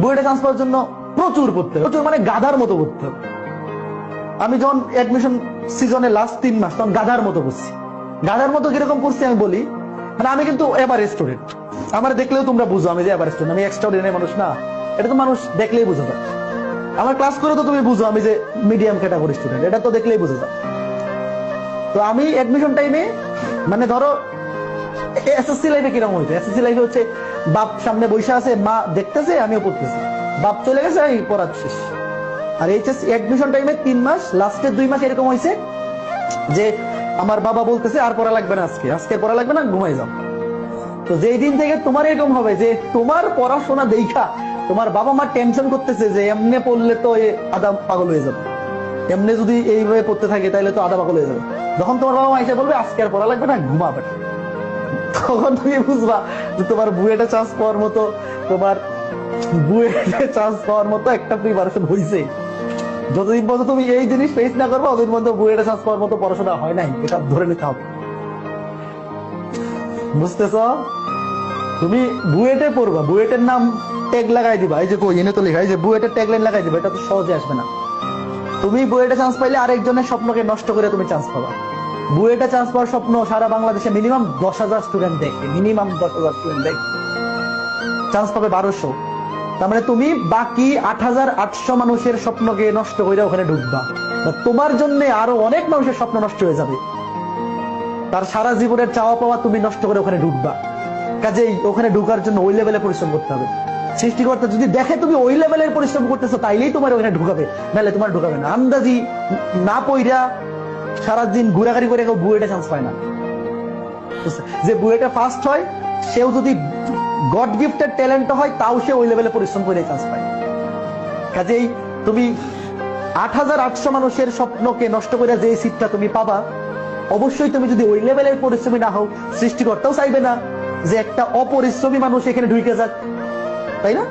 বুয়েটে চান্স পাওয়ার জন্য প্রচুর পড়তে হবে, প্রচুর মানে গাধার মতো পড়তে হবে। আমি যখন অ্যাডমিশন সিজনে লাস্ট 3 মাস তখন গাধার মতো পড়ছি। গাধার মতো কিরকম পড়ছি আমি বলি, মানে আমি কিন্তু এভারেজ স্টুডেন্ট, আমার দেখলেও তোমরা বুঝো আমি যে এভারেজ স্টুডেন্ট, আমি এক্সট্রাঅর্ডিনারি মানুষ না, এটা তো মানুষ দেখলেই বুঝে যায়। আমার ক্লাস করে তো তুমি বুঝো আমি যে মিডিয়াম ক্যাটাগরি স্টুডেন্ট, এটা তো দেখলেই বুঝে যায়। তো আমি অ্যাডমিশন টাইমে মানে ধরো এসএসসি লাইফে কিরকম হইতো, এসএসসি লাইফে হচ্ছে বাপ সামনে বসে আছে, মা দেখতেছে আমিও পড়তেছি, বাপ চলে গেছে আমি পড়া শেষ। আর এইচএসসি অ্যাডমিশন টাইমে 3 মাস লাস্টের 2 মাস এরকম হয়েছে যে আমার বাবা বলতেছে আর পড়া লাগবে না, আজকে পড়া লাগবে না, ঘুমাই যাও। তো যেই দিন থেকে তোমার এরকম হবে যে তোমার পড়াশোনা দেখা তোমার বাবা মা টেনশন করতেছে যে এমনি পড়লে তো আধা পাগল হয়ে যাবে, এমনি যদি এইভাবে পড়তে থাকে তাহলে তো আধা পাগল হয়ে যাবে, যখন তোমার বাবা মা এসে বলবে আজকে আর পড়া লাগবে না, ঘুমাবে, তখন তুমি বুঝবা যে তোমার বুয়েটে চান্স পাওয়ার মতো, তোমার বুয়েটে চান্স পাওয়ার মতো একটা প্রিপারেশন হয়েছে। যতদিন পর্যন্ত তুমি এই জিনিস ফেস না করবে ততদিন পর্যন্ত বুয়েটে চান্স পাওয়ার মতো পড়াশোনা হয় নাই, এটা ধরে নিতে হবে। বুঝতেছ? তুমি বুয়েটে পড়বা, বুয়েটের নাম ট্যাগ লাগাই দিবা, এই যে কই এনে তো লেখা, এই যে বুয়েটের ট্যাগ লাইন লাগাই দিবা, এটা তো সহজে আসবে না। তুমি বুয়েটে চান্স পাইলে আরেকজনের স্বপ্নকে নষ্ট করে তুমি চান্স পাবা। বুয়েটে চান্স পাওয়ার স্বপ্ন সারা বাংলাদেশে মিনিমাম 10,000 স্টুডেন্ট দেখে, মিনিমাম 10,000 স্টুডেন্ট দেখে, চান্স পাবে 1200। তার মানে তুমি বাকি 8,800 মানুষের স্বপ্নকে নষ্ট করে ওখানে ঢুকবা, তোমার জন্য আরো অনেক মানুষের স্বপ্ন নষ্ট হয়ে যাবে, তার সারা জীবনের চাওয়া পাওয়া তুমি নষ্ট করে ওখানে ঢুকবা। কাজেই ওখানে ঢুকার জন্য ওই লেভেলে পরিশ্রম করতে হবে। সৃষ্টিকর্তা যদি দেখে তুমি ওই লেভেলের পরিশ্রম করতেছো তাইলেই তোমার ওখানে ঢুকাবে, নাহলে তোমার ঢুকাবে না। আন্দাজি না পইরা সারাদিন ঘুরাঘুরি করে কেউ বুয়েটে চান্স পায় না। যে বুয়েটে ফার্স্ট হয় সেও যদি গড গিফটেড ট্যালেন্ট হয় তাও সে ওই লেভেলে পরিশ্রম করে চান্স পায়। কাজেই তুমি 8,800 মানুষের স্বপ্নকে নষ্ট করে যে সিটটা তুমি পাবা, অবশ্যই তুমি যদি ওই লেভেলের পরিশ্রমী না হও, সৃষ্টিকর্তাও চাইবে না যে একটা অপরিশ্রমী মানুষ এখানে ঢুকে যাক, তাই না?